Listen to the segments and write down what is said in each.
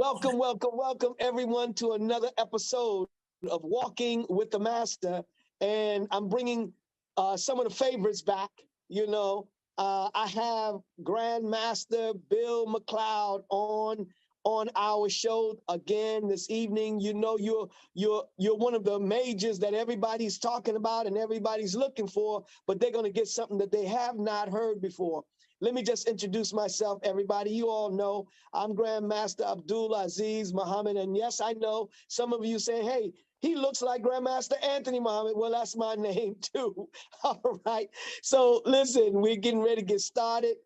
Welcome, welcome, welcome everyone to another episode of Walking with the Master. And I'm bringing some of the favorites back. I have Grand Master Bill McCloud on our show again this evening. You know, you're one of the majors that everybody's talking about and everybody's looking for, but they're going to get something that they have not heard before. Let me just introduce myself, everybody. You all know I'm Grand Master Abdul Azziz Muhammad. And yes, I know some of you say, hey, he looks like Grand Master Anthony Muhammad. Well, that's my name too. All right. So listen, we're getting ready to get started.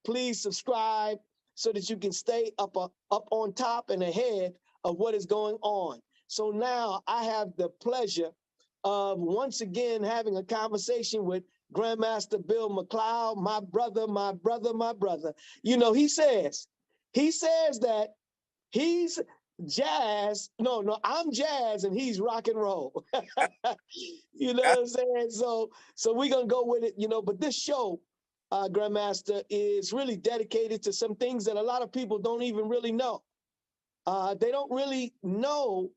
Please subscribe so that you can stay up on top and ahead of what is going on. So now I have the pleasure of once again having a conversation with Grandmaster Bill McCloud, my brother, my brother, my brother. You know, he says that he's jazz. No, I'm jazz and he's rock and roll. You know what I'm saying? So we're going to go with it, but this show, Grandmaster, is really dedicated to some things that a lot of people don't even really know. They don't really know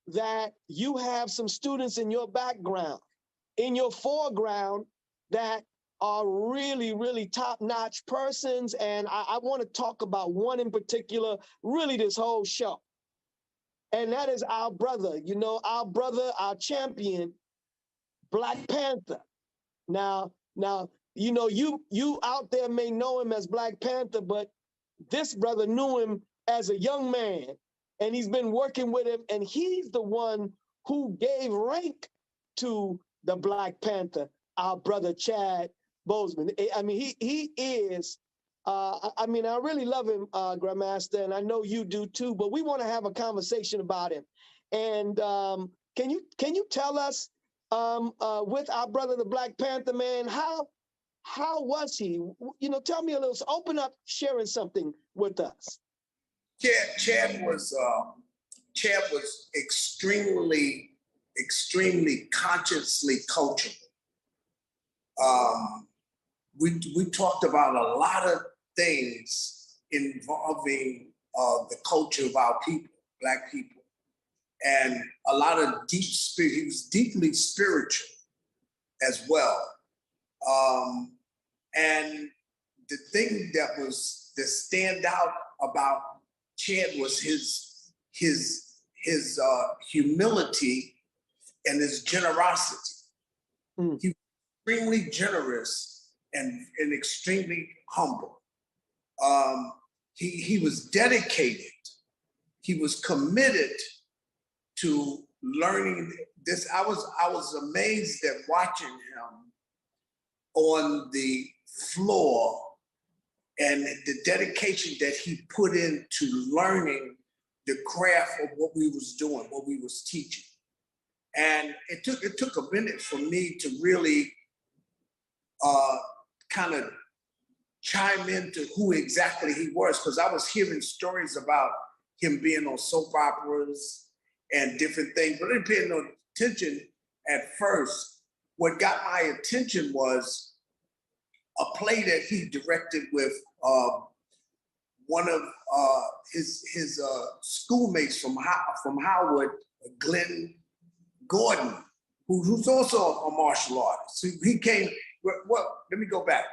that you have some students in your background, in your foreground, that are really, really top-notch persons. And I want to talk about one in particular, really this whole show. And that is our brother, our brother, our champion, Black Panther. Now, you out there may know him as Black Panther, but this brother knew him as a young man, and he's been working with him, and he's the one who gave rank to the Black Panther, our brother Chad Boseman. I mean, he is, I really love him, Grandmaster, and I know you do too, but we want to have a conversation about him. And can you tell us, with our brother, the Black Panther, man, how was he? Tell me a little, so open up sharing something with us. Chad was extremely consciously coachable. We talked about a lot of things involving the culture of our people, Black people, and a lot of deep spirit. He was deeply spiritual as well. And the thing that stand out about Chad was his humility and his generosity. Mm. He was extremely generous and extremely humble. He was dedicated. He was committed to learning this. I was amazed at watching him on the floor and the dedication that he put into learning the craft of what we was doing, what we was teaching. And it took a minute for me to really kind of chime into who exactly he was, because I was hearing stories about him being on soap operas and different things, but I didn't pay no attention at first. What got my attention was a play that he directed with one of his schoolmates from Howard, Glenn Gordon, who's also a martial artist. So he came. Well, let me go back.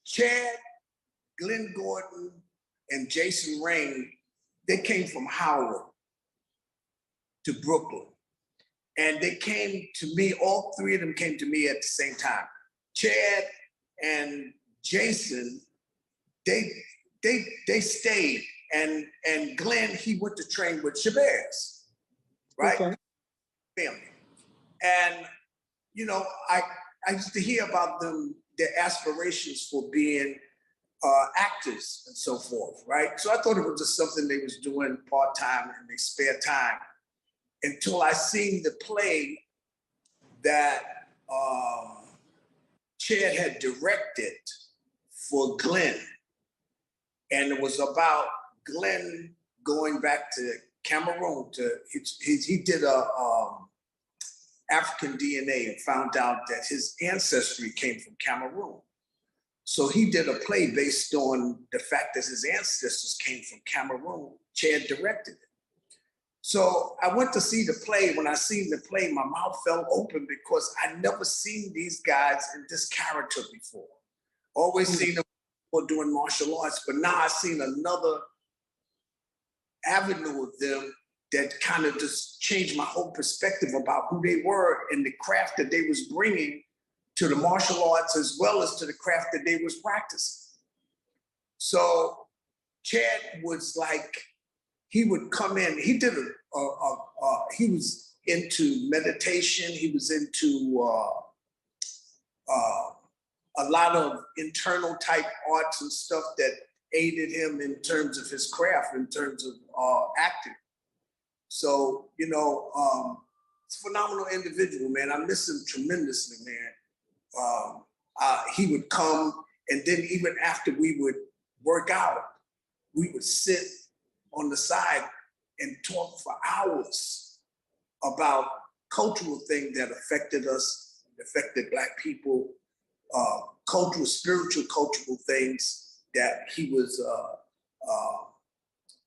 Chad, Glenn Gordon, and Jason Rain, they came from Howard to Brooklyn, and they came to me. All three of them came to me at the same time. Chad and Jason, they stayed, and Glenn, he went to train with Shabazz, right? Okay. Family. And I used to hear about them, their aspirations for being actors and so forth, right? So I thought it was just something they was doing part-time in their spare time, until I seen the play that Chad had directed for Glenn. And it was about Glenn going back to Cameroon. He did a African DNA and found out that his ancestry came from Cameroon. So he did a play based on the fact that his ancestors came from Cameroon. Chad directed it. So I went to see the play. When I seen the play, my mouth fell open because I never seen these guys in this character before. Always seen them doing martial arts, but now I seen another avenue of them that kind of just changed my whole perspective about who they were and the craft that they was bringing to the martial arts as well as to the craft that they was practicing. So Chad was like, he would come in, he did he was into meditation, he was into a lot of internal type arts and stuff that aided him in terms of his craft, in terms of acting. So, you know, it's a phenomenal individual, man. I miss him tremendously, man. He would come, and then even after we would work out, we would sit on the side and talk for hours about cultural things that affected us, affected Black people, spiritual cultural things that he was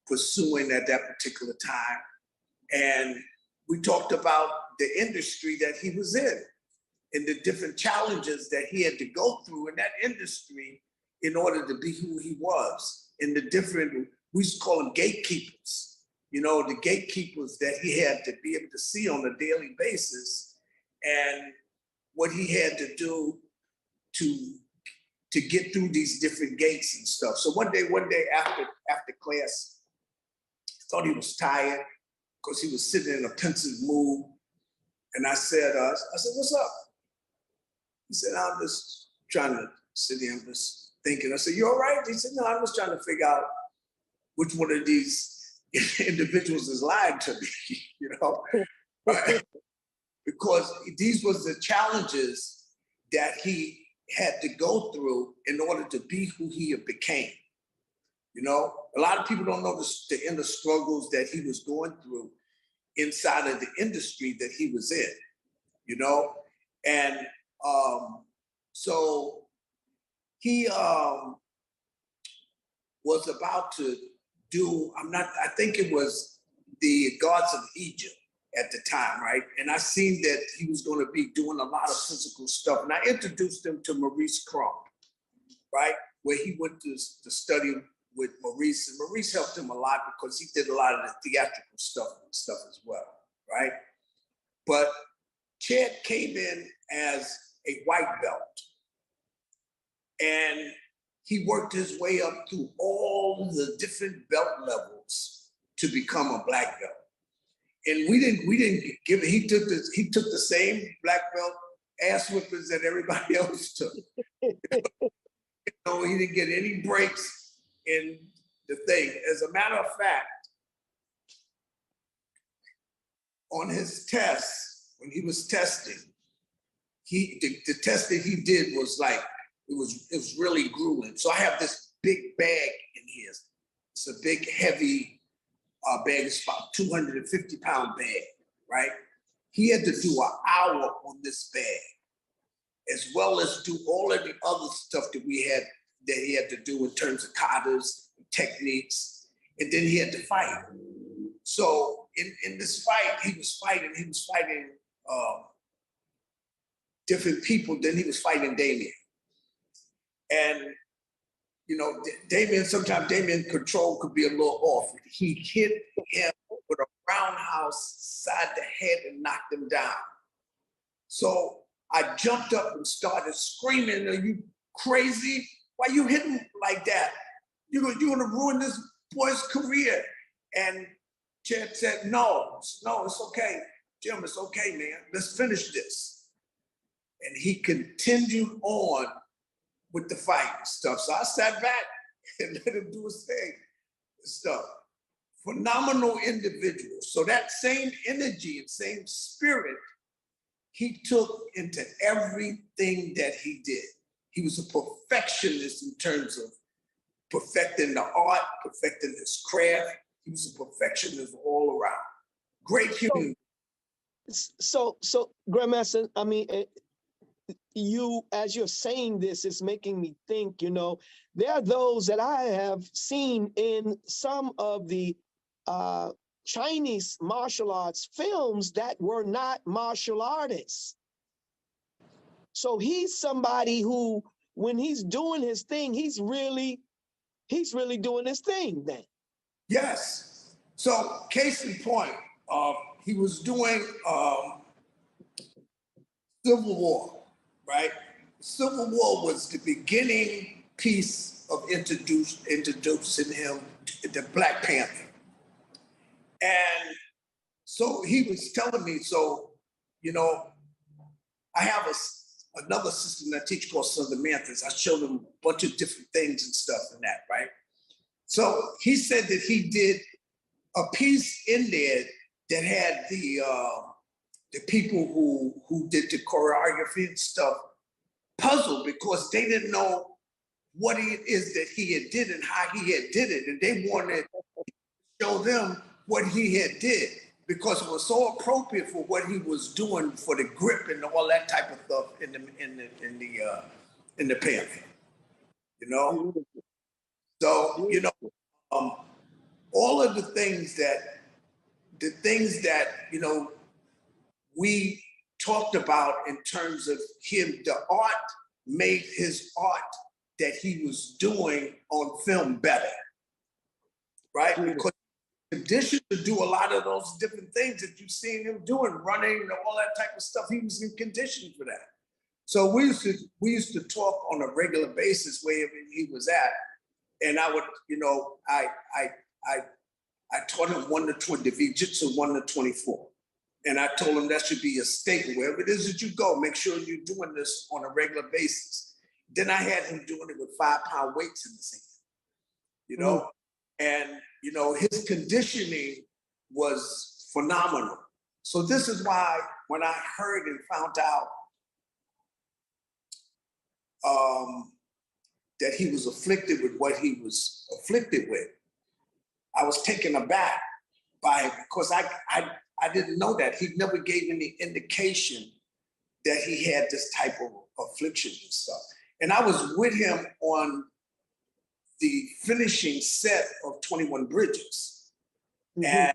pursuing at that particular time. And we talked about the industry that he was in and the different challenges that he had to go through in that industry in order to be who he was. And the different, we used to call them gatekeepers, you know, the gatekeepers that he had to be able to see on a daily basis and what he had to do to get through these different gates and stuff. So one day after class, I thought he was tired because he was sitting in a pensive mood. And I said, what's up? He said, I'm just trying to sit here, I'm just thinking. I said, you all right? He said, no, I'm just trying to figure out which one of these individuals is lying to me, you know? Because these was the challenges that he had to go through in order to be who he became. You know, a lot of people don't know the inner struggles that he was going through inside of the industry that he was in, you know? And so he was about to do, I think it was the Gods of Egypt at the time, right? And I seen that he was going to be doing a lot of physical stuff. And I introduced him to Maurice Crump, right? Where he went to study with Maurice. And Maurice helped him a lot because he did a lot of the theatrical stuff as well, right? But Chad came in as a white belt. And he worked his way up through all the different belt levels to become a black belt. And we didn't give it, he took the same black belt ass whippers that everybody else took. You know, he didn't get any breaks in the thing. As a matter of fact, on his tests, when he was testing, the test that he did was like, it was really grueling. So I have this big bag in here. It's a big, heavy bag. It's about 250-pound bag, right? He had to do an hour on this bag, as well as do all of the other stuff that he had to do in terms of katas, techniques, and then he had to fight. So in this fight, he was fighting different people. Then he was fighting Damien. And, you know, sometimes Damien's control could be a little off. He hit him with a roundhouse side the head and knocked him down. So I jumped up and started screaming, are you crazy? Why you hitting him like that? You're gonna ruin this boy's career. And Chad said, no, it's okay. Jim, it's okay, man. Let's finish this. And he continued on with the fight and stuff. So I sat back and let him do his thing and stuff. Phenomenal individual. So that same energy and same spirit he took into everything that he did. He was a perfectionist in terms of perfecting the art, perfecting his craft. He was a perfectionist all around. Great human. So Grandmaster, I mean, as you're saying this, it's making me think, there are those that I have seen in some of the Chinese martial arts films that were not martial artists. So he's somebody who, when he's doing his thing, he's really doing his thing then. Yes. So case in point, he was doing Civil War, right? Civil War was the beginning piece of introducing him to Black Panther. And so he was telling me, I have another system that I teach called Southern Manthers. I showed him a bunch of different things and stuff and that, right? So he said that he did a piece in there that had the people who did the choreography and stuff puzzled because they didn't know what it is that he had did and how he had did it, and they wanted to show them what he had did because it was so appropriate for what he was doing for the grip and all that type of stuff in the Panther, So all of the things that we talked about in terms of him, the art made his art that he was doing on film better, right? Because conditioned to do a lot of those different things that you've seen him doing, running and all that type of stuff. He was in condition for that. So we used to talk on a regular basis where he was at, and I would, I taught him 1 to 20, Jiu-Jitsu 1 to 24. And I told him that should be a staple. Wherever it is that you go, make sure you're doing this on a regular basis. Then I had him doing it with 5-pound weights in the sand, And, his conditioning was phenomenal. So this is why when I heard and found out that he was afflicted with what he was afflicted with, I was taken aback by it because I didn't know that. He never gave any indication that he had this type of affliction and stuff. And I was with him on the finishing set of 21 Bridges. And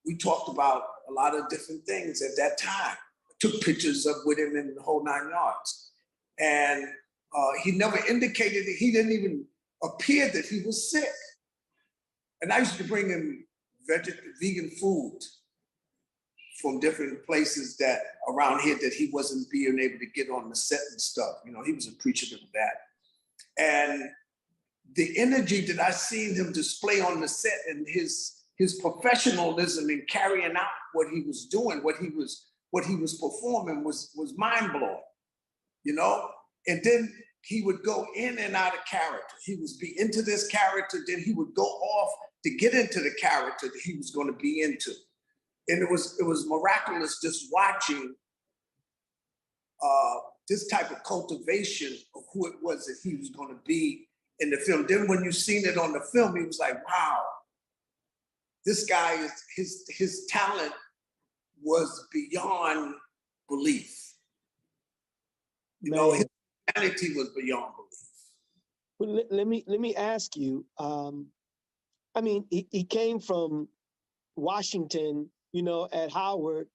we talked about a lot of different things at that time. I took pictures with him in the whole 9 yards. And he never indicated that he didn't even appear that he was sick. And I used to bring him vegan food from different places that around here that he wasn't being able to get on the set and stuff. He was appreciative of that. And the energy that I seen him display on the set and his professionalism in carrying out what he was doing, what he was performing was mind-blowing, And then he would go in and out of character. He would be into this character, then he would go off to get into the character that he was going to be into. And it was miraculous just watching this type of cultivation of who it was that he was going to be in the film. Then when you seen it on the film, he was like, wow, this guy, his talent was beyond belief. His humanity was beyond belief. Well, let me ask you, he came from Washington, at Howard,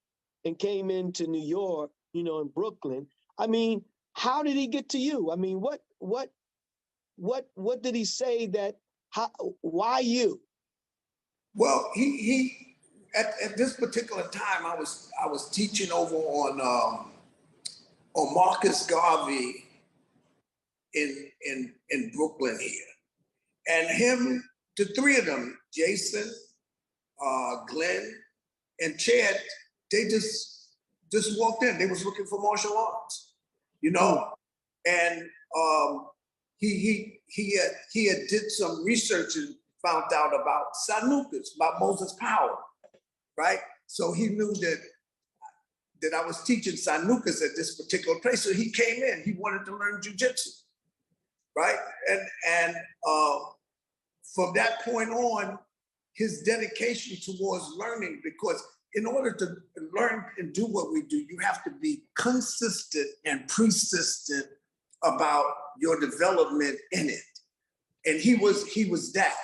and came into New York, in Brooklyn. How did he get to you? What did he say why you? Well, he at this particular time, I was teaching over on Marcus Garvey in Brooklyn here, and him, the three of them, Jason, Glenn, and Chad, they just walked in. They was looking for martial arts, and he had did some research and found out about Sanukas, about Moses Power, right? So he knew that I was teaching Sanukas at this particular place. So he came in. He wanted to learn jiu-jitsu, right? And from that point on, his dedication towards learning, because in order to learn and do what we do, you have to be consistent and persistent about your development in it. And he was that,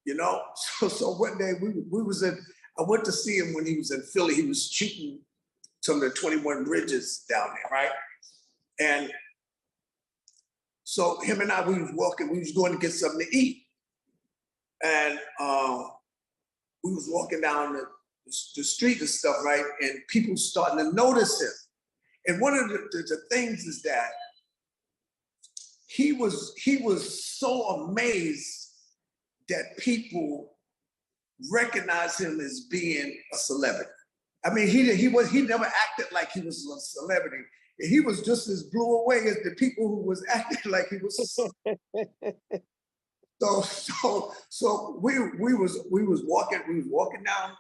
you know. So one day we was in, I went to see him when he was in Philly. He was shooting some of the 21 bridges down there, right? And so him and I, we was walking, we was going to get something to eat. And we was walking down the street and stuff, right? And people starting to notice him. And one of the things is that he was so amazed that people recognize him as being a celebrity. I mean, he never acted like he was a celebrity. He was just as blew away as the people who was acting like he was. So we was walking down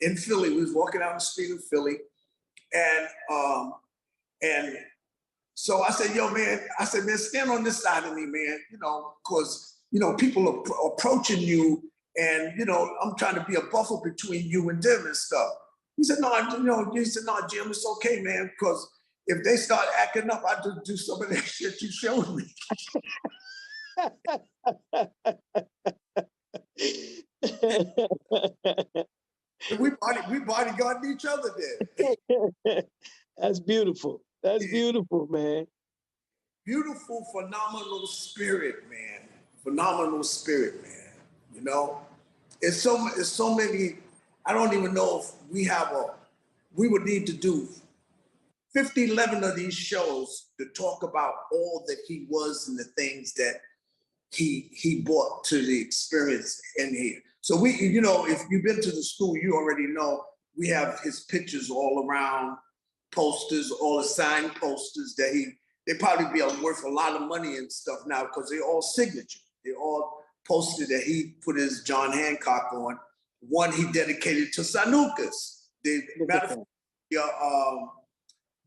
in Philly. We was walking down the street in Philly, and so I said, "Yo, man," I said, "Man, stand on this side of me, man. You know, cause you know people are approaching you, and you know I'm trying to be a buffer between you and them and stuff." He said, "No, he said, no, Jim, it's okay, man, because if they start acting up, I just do some of that shit you showed me." we bodyguarded each other there. That's beautiful. That's beautiful, man. Beautiful, phenomenal spirit, man. Phenomenal spirit, man. You know, it's so many. I don't even know if we would need to do 50, 11 of these shows to talk about all that he was and the things that he brought to the experience in here. So we, you know, if you've been to the school, you already know we have his pictures all around, posters, all the signed posters that they probably be worth a lot of money and stuff now because they're all signature. They're all posted that he put his John Hancock on. One he dedicated to Sanukas. Matter of fact,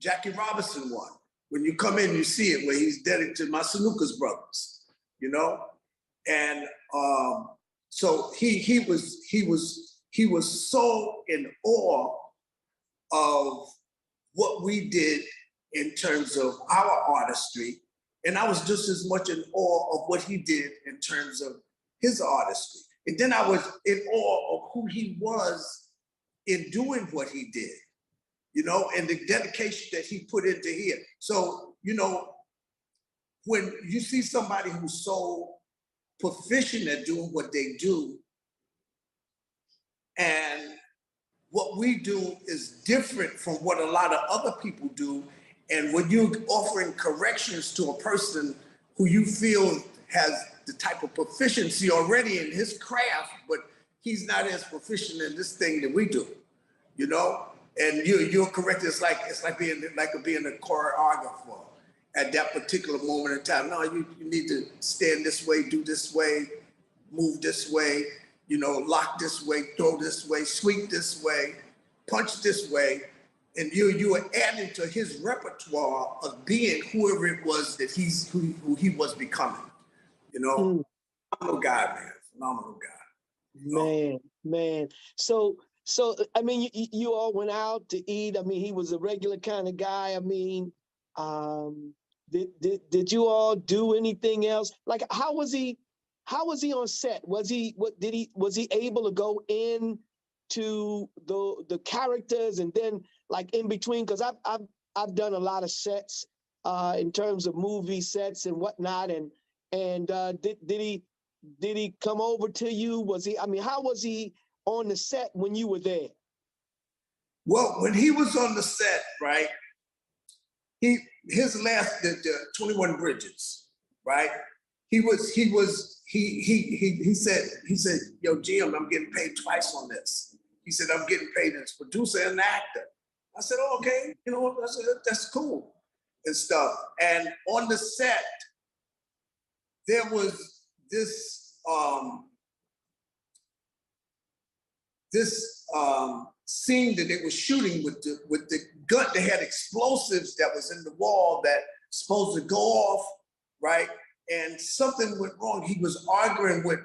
Jackie Robinson one. When you come in, you see it where he's dedicated to my Sanukas brothers, you know? And so he was so in awe of what we did in terms of our artistry. And I was just as much in awe of what he did in terms of his artistry. And then I was in awe of who he was in doing what he did, you know, and the dedication that he put into here. So, you know, when you see somebody who's so proficient at doing what they do, and what we do is different from what a lot of other people do, and when you're offering corrections to a person who you feel has the type of proficiency already in his craft, but he's not as proficient in this thing that we do, you know? And you're correct. It's like being a choreographer at that particular moment in time. No, you need to stand this way, do this way, move this way, you know, lock this way, throw this way, sweep this way, punch this way. And you are adding to his repertoire of being whoever it was that who he was becoming. You know, phenomenal guy, man, phenomenal guy. You know? Man. So I mean, you all went out to eat. I mean, he was a regular kind of guy. I mean, did you all do anything else? Like, how was he on set? Was he able to go in to the characters and then like in between? Because I've done a lot of sets in terms of movie sets and whatnot, and did he come over to you? How was he on the set when you were there? Well, when he was on the set, right, his last the 21 Bridges, right? He said, "Yo, Jim, I'm getting paid twice on this." He said, "I'm getting paid as producer and actor." I said, "Oh, okay, you know, that's cool and stuff." And on the set, there was this scene that they were shooting with the gun. They had explosives that was in the wall that supposed to go off, right? And something went wrong. He was arguing with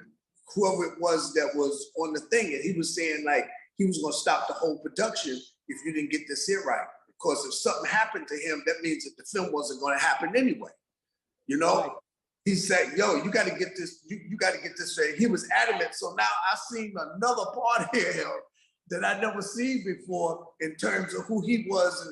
whoever it was that was on the thing, and he was saying like, he was going to stop the whole production if you didn't get this here right. Because if something happened to him, that means that the film wasn't going to happen anyway. You know, right. He said, yo, you got to get this, you got to get this straight. He was adamant. So now I seen another part here that I never seen before in terms of who he was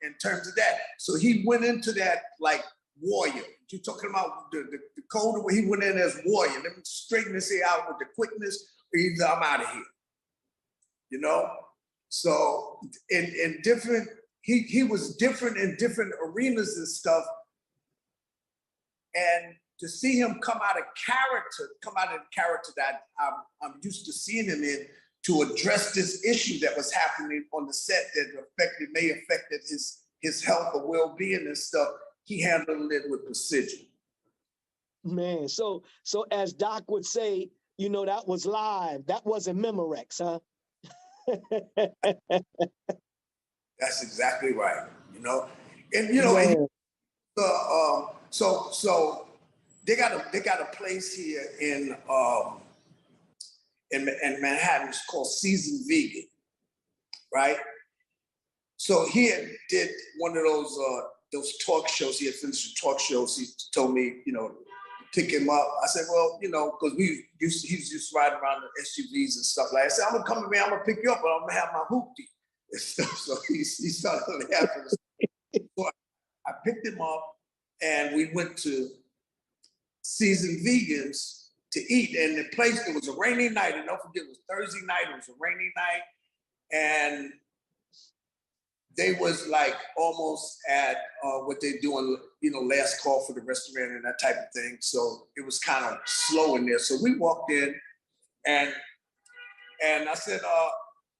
in terms of that. So he went into that like warrior. You're talking about the code where he went in as warrior. Let me straighten this here out with the quickness, or either I'm out of here. You know? So in different, he was different in different arenas and stuff. And to see him come out of the character that I'm used to seeing him in, to address this issue that was happening on the set that may affected his health or well-being and stuff, he handled it with precision. Man, so as Doc would say, you know, that was live. That wasn't Memorex, huh? That's exactly right. You know, and you know, so they got a place here in Manhattan. It's called Seasoned Vegan, right? So he did one of those talk shows. He had finished the talk shows. He told me, you know, pick him up. I said, well, you know, because he was used to riding around the SUVs and stuff like that. I said, I'm gonna come in, man. I'm gonna pick you up, but I'm gonna have my hoopty and stuff. So he started laughing. So I picked him up, and we went to Seasoned Vegans to eat. And the place, it was a rainy night, and don't forget, it was Thursday night. It was a rainy night, and they was like almost at what they're doing, you know, last call for the restaurant and that type of thing. So it was kind of slow in there. So we walked in, and I said,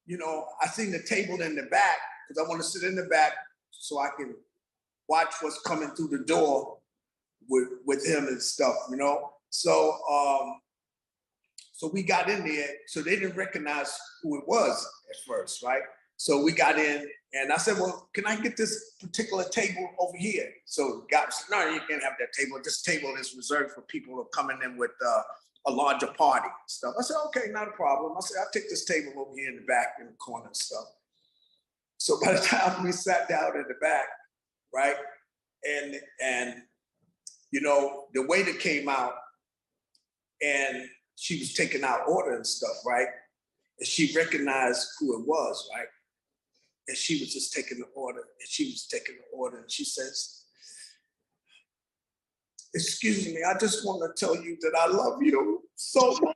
you know, I seen the table in the back because I want to sit in the back so I can watch what's coming through the door with him and stuff, you know. So so we got in there. So they didn't recognize who it was at first, right? So we got in, and I said, well, can I get this particular table over here? So the guy said, no, you can't have that table. This table is reserved for people who are coming in with a larger party and stuff. I said, okay, not a problem. I said, I'll take this table over here in the back in the corner and stuff. So by the time we sat down in the back, right, and you know, the waiter came out, and she was taking our order and stuff, right? And she recognized who it was, right? And she was just taking the order, and she says, excuse me, I just want to tell you that I love you so much.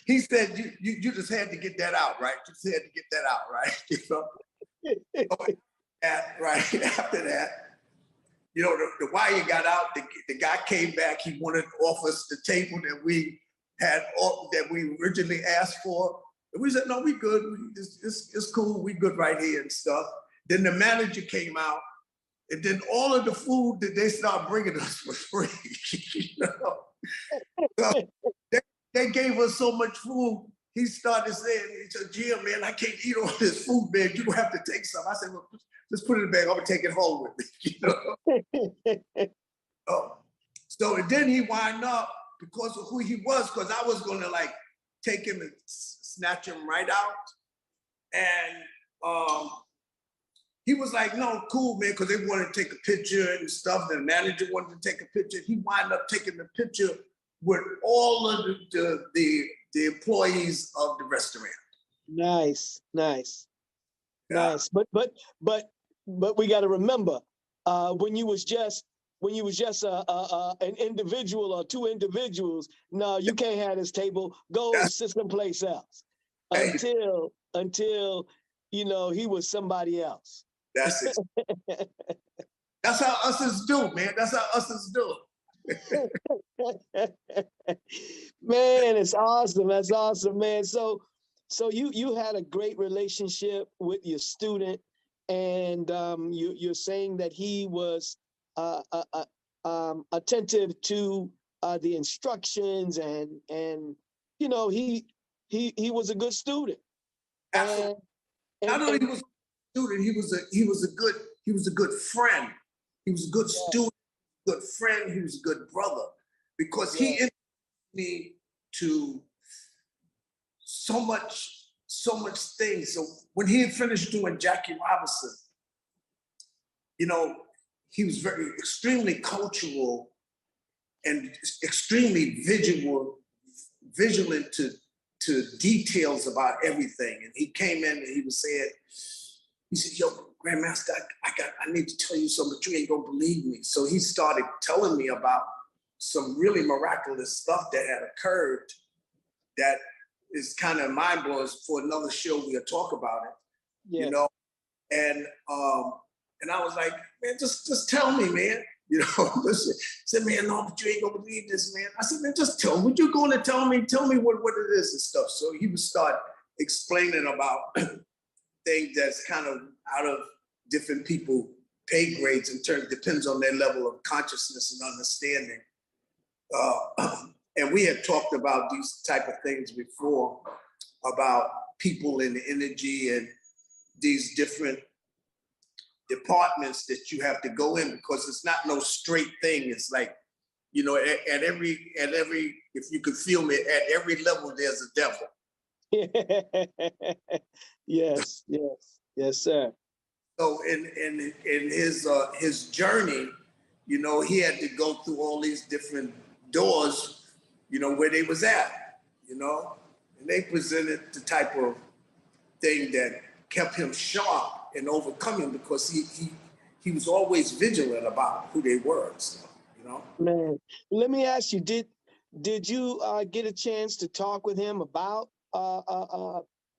He said, you just had to get that out, right? You just had to get that out, right? You know? Right after that, you know, the wire got out, the guy came back, he wanted to offer us the table that we originally asked for. And we said, no, we good, it's cool, we good right here and stuff. Then the manager came out, and then all of the food that they started bringing us was free. You know? So they gave us so much food, he started saying, he said, Jim, man, I can't eat all this food, man, you have to take some. I said, well, just put it in the bag, I'm gonna take it home with me, you know? So and then he wind up, because of who he was, because I was gonna like take him and snatch him right out. And he was like, no, cool, man, because they wanted to take a picture and stuff. The manager wanted to take a picture. He wound up taking the picture with all of the employees of the restaurant. Nice. Yeah. Nice. But we got to remember, when you was just an individual or two individuals, no, you can't have this table. Go sit someplace else until you know he was somebody else. That's it. That's how us do, man. That's how us do. Man, it's awesome. That's awesome, man. So you had a great relationship with your student, and you're saying that he was attentive to the instructions, and you know he was a good student. Absolutely. Not only he was a student, he was a good friend. He was a good student, good friend. He was a good brother, because he introduced me to so much things. So when he had finished doing Jackie Robinson, you know, he was very extremely cultural and extremely vigilant to details about everything. And he came in and he was saying, he said, yo, Grand Master, I need to tell you something, but you ain't gonna believe me. So he started telling me about some really miraculous stuff that had occurred that is kind of mind-blowing. For another show, we'll talk about it, yeah. You know? And I was like, man, just tell me, man. You know, listen. I said, man, no, but you ain't gonna believe this, man. I said, man, just tell me. What you going to tell me? Tell me what it is and stuff. So he would start explaining about things that's kind of out of different people pay grades in terms, depends on their level of consciousness and understanding. And we had talked about these type of things before, about people and the energy and these different departments that you have to go in, because it's not no straight thing. It's like, you know, at every, if you could feel me, at every level there's a devil. Yes, sir. So in his journey, you know, he had to go through all these different doors, you know, where they was at, you know, and they presented the type of thing that kept him sharp and overcoming, because he was always vigilant about who they were, so, you know. Man, let me ask you, did you get a chance to talk with him about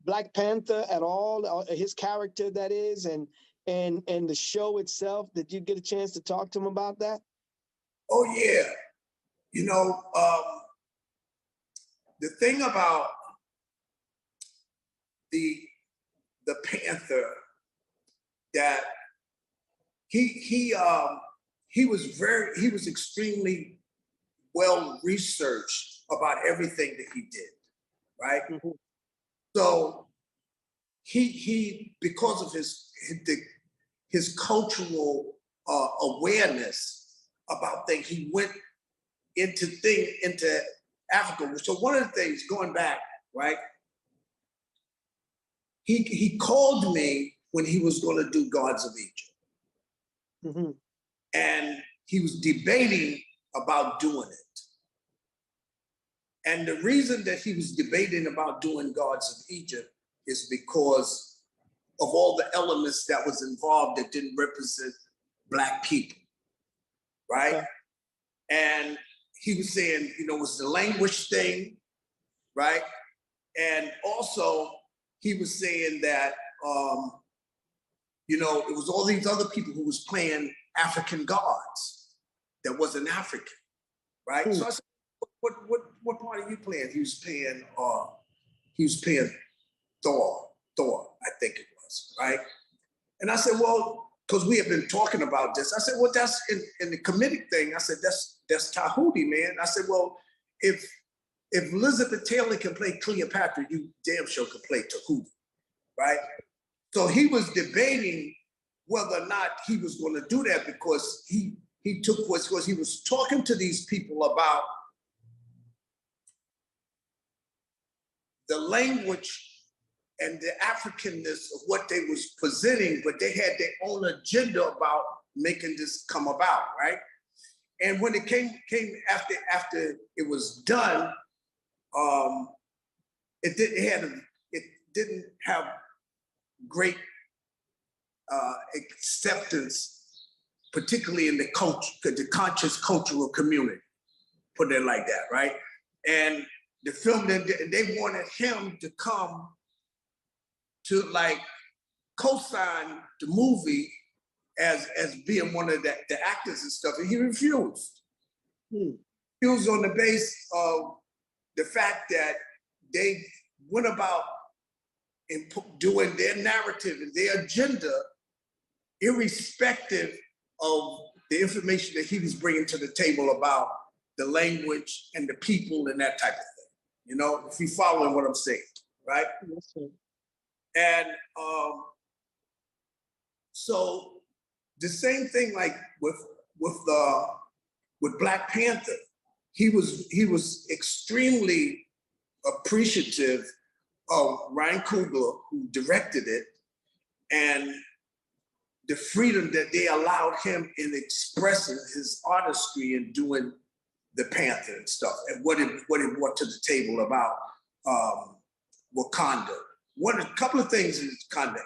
Black Panther at all, his character, that is, and the show itself? Did you get a chance to talk to him about that? Oh yeah, you know, the thing about the Panther, that he was extremely well researched about everything that he did, right? Mm-hmm. So he because of his cultural awareness about things, he went into Africa. So one of the things, going back, right? He called me when he was going to do Gods of Egypt. Mm-hmm. And he was debating about doing it. And the reason that he was debating about doing Gods of Egypt is because of all the elements that was involved that didn't represent Black people, right? Okay. And he was saying, you know, it was the language thing, right? And also he was saying that, you know, it was all these other people who was playing African gods that wasn't African, right? Mm. So I said, what part are you playing? He was playing Thor, I think it was, right? And I said, well, because we have been talking about this. I said, well, that's in the comedic thing. I said, that's Tahuti, man. I said, well, if Elizabeth Taylor can play Cleopatra, you damn sure can play Tahuti, right? So he was debating whether or not he was going to do that, because he was talking to these people about the language and the Africanness of what they was presenting, but they had their own agenda about making this come about, right? And when it came after it was done, it didn't have great acceptance, particularly in the conscious cultural community, put it like that, right? And the film, they wanted him to come to like co-sign the movie as being one of the actors and stuff, and he refused. He was on the base of the fact that they went about in doing their narrative and their agenda, irrespective of the information that he was bringing to the table about the language and the people and that type of thing. You know, if you're following what I'm saying, right? Yes, sir. And so the same thing, like with Black Panther, he was extremely appreciative of Ryan Coogler, who directed it, and the freedom that they allowed him in expressing his artistry and doing the Panther and stuff, and what it brought to the table about Wakanda. A couple of things in Wakanda.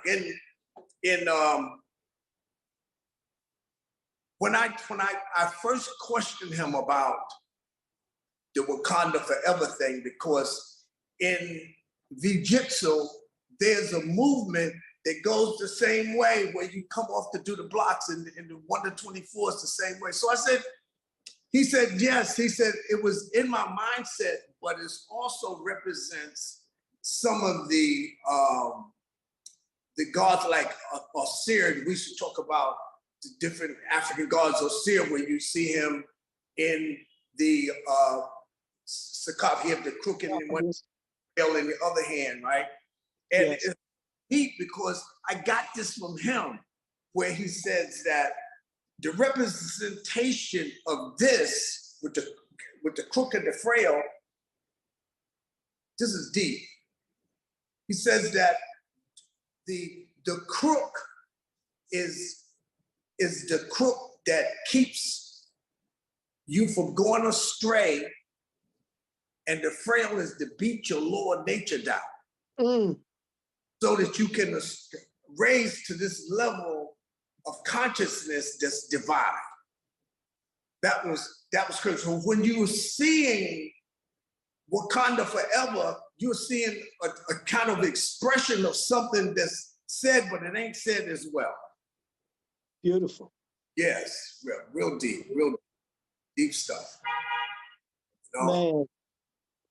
When I first questioned him about the Wakanda Forever thing, because in Jiu-Jitsu, there's a movement that goes the same way, where you come off to do the blocks, and the 1 to 24 is the same way. So I said, he said, yes. He said, it was in my mindset, but it also represents some of the gods like Osir. We used to talk about the different African gods, Osir, where you see him in the Sakaf, he had the crook in one tail in the other hand, right? And yes. It's neat because I got this from him, where he says that the representation of this with the crook and the frail, this is deep. He says that the crook is the crook that keeps you from going astray, and the frail is to beat your lower nature down, so that you can raise to this level of consciousness that's divine. That was critical. When you were seeing Wakanda Forever, you're seeing a kind of expression of something that's said, but it ain't said as well. Beautiful. Yes, real deep stuff. You know? Man.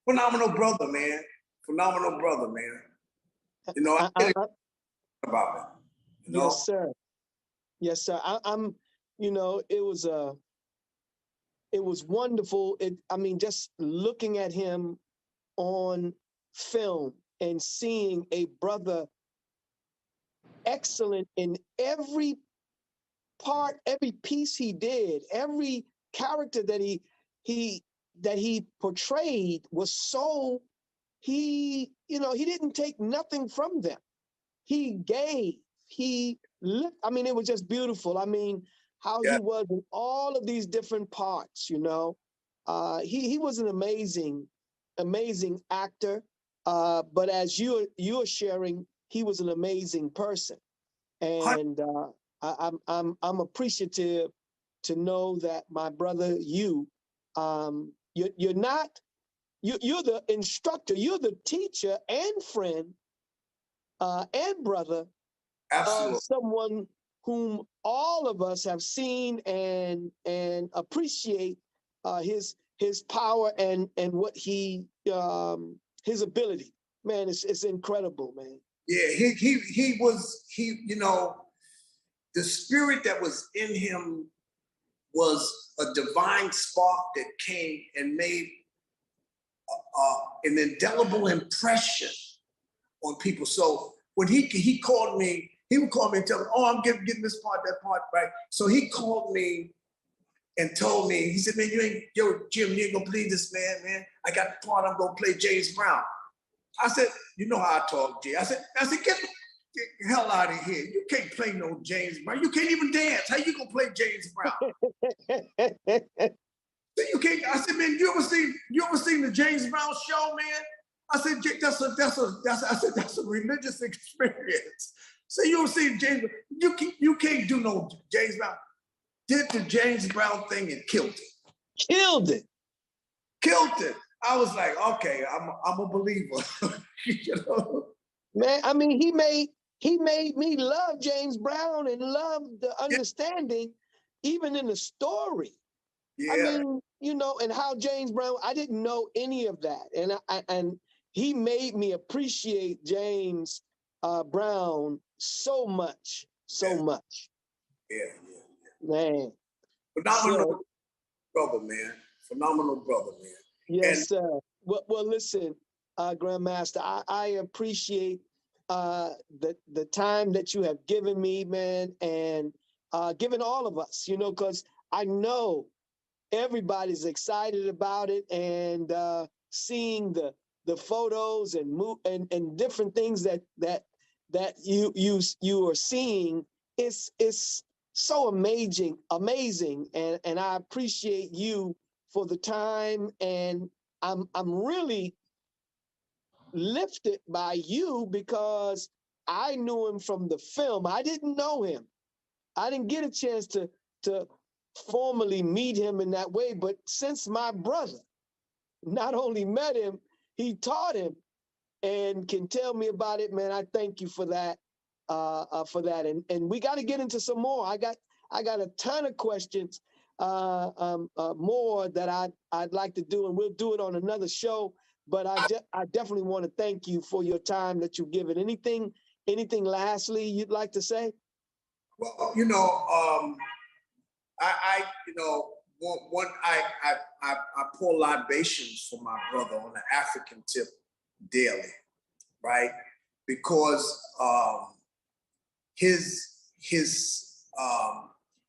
Phenomenal brother, man. Phenomenal brother, man. You know, I about it. You know? Yes, sir. Yes, sir. I'm. You know, it was wonderful. I mean, just looking at him on film and seeing a brother excellent in every part, every piece he did, every character that he portrayed was so, he didn't take nothing from them. He gave, I mean, it was just beautiful. I mean, how he was in all of these different parts, you know. He was an amazing actor. But as you're sharing, he was an amazing person. And I'm appreciative to know that my brother, you're the instructor, you're the teacher and friend and brother. Absolutely. Of someone whom all of us have seen and appreciate his power and what he his ability. Man, it's incredible, man. Yeah, he was, you know, the spirit that was in him was a divine spark that came and made an indelible impression on people. So when he called me, he would call me and tell me, oh, I'm getting this part, that part, right? So he called me and told me, he said, man, Jim, you ain't gonna believe this, man. I got the part, I'm gonna play James Brown. I said, you know how I talk, Jay. I said, get the hell out of here. You can't play no James Brown. You can't even dance. How you gonna play James Brown? You can't. I said, man, you ever seen the James Brown show, man? I said, that's a religious experience. So you ever see James? You can't do no James Brown. Did the James Brown thing and killed it. Killed it. I was like, okay, I'm a believer. You know? Man, I mean, he made me love James Brown and love the understanding, even in the story. Yeah. I mean, you know, and how James Brown, I didn't know any of that. And he made me appreciate James Brown so much. Yeah. Man. Phenomenal brother, man. Yes, sir. Well, listen, Grand Master, I appreciate the time that you have given me, man, and given all of us, you know, because I know everybody's excited about it and seeing the photos and different things that you are seeing. It's so amazing, and I appreciate you for the time, and I'm really lifted by you because I knew him from the film. I didn't know him. I didn't get a chance to formally meet him in that way, but since my brother not only met him, he taught him and can tell me about it, man, I thank you for that. And we got to get into some more. I got a ton of questions, more that I'd like to do, and we'll do it on another show. But I definitely want to thank you for your time that you've given. Anything lastly you'd like to say? Well, I pour libations for my brother on the African tip daily, right? Because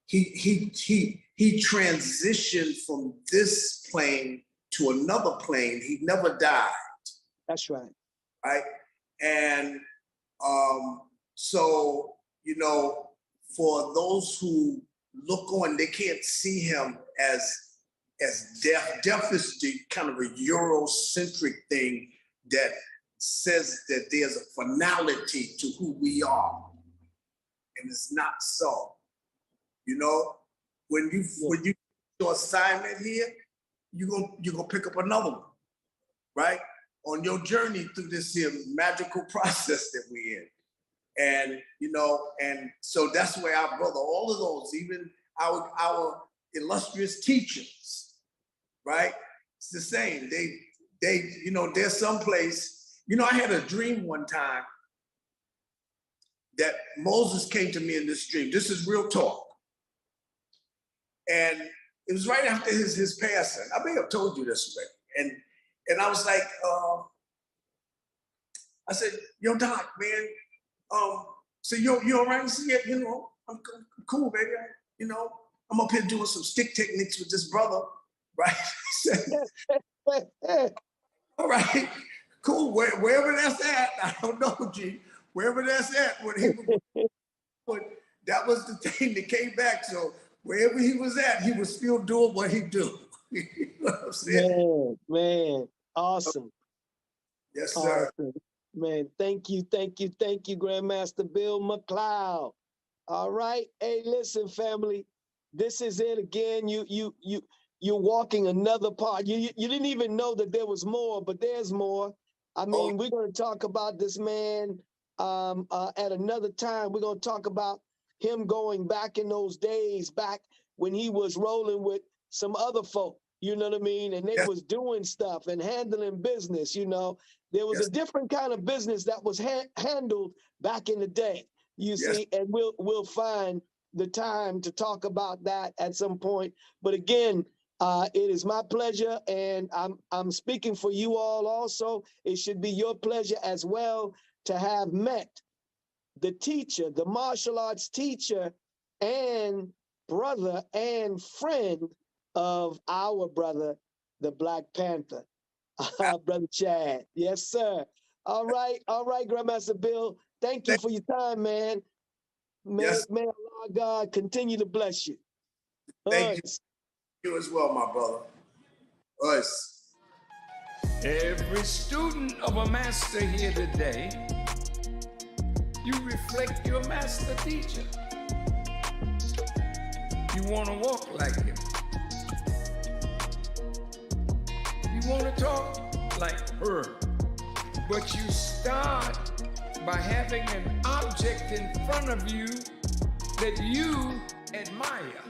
he transitioned from this plane to another plane. He never died. That's right. Right, and so for those who look on, they can't see him as death. Death is the kind of a Eurocentric thing that says that there's a finality to who we are, and it's not so. When you do your assignment here, you're gonna pick up another one, right? On your journey through this here magical process that we're in. And and so that's where our brother, all of those, even our illustrious teachers, right? It's the same. They there's someplace. I had a dream one time that Moses came to me in this dream. This is real talk. And it was right after his passing. I may have told you this already. And I was like, I said, yo, Doc, man, so you all right? He said, yeah, I'm cool, baby. I'm up here doing some stick techniques with this brother, right? All right, cool. Wherever that's at, I don't know, G. Wherever that's at, but that was the thing that came back. So wherever he was at, he was still doing what he do. You know what I'm saying? Man, awesome. Yes, sir. Awesome. Man, thank you, Grand Master Bill McCloud. All right. Hey, listen, family. This is it again. You're walking another part. You didn't even know that there was more, but there's more. I mean, we're going to talk about this man at another time. We're going to talk about him going back in those days, back when he was rolling with some other folk, you know what I mean? And they was doing stuff and handling business, There was a different kind of business that was handled back in the day, you see, and we'll find the time to talk about that at some point. But again, it is my pleasure, and I'm speaking for you all also. It should be your pleasure as well to have met the teacher, the martial arts teacher and brother and friend of our brother, the Black Panther, Brother Chad. Yes, sir. All right, Grandmaster Bill. Thank you for your time, man. May Allah God continue to bless you. Thank you as well, my brother. Us. Every student of a master here today, you reflect your master teacher. You want to walk like him. You want to talk like her. But you start by having an object in front of you that you admire.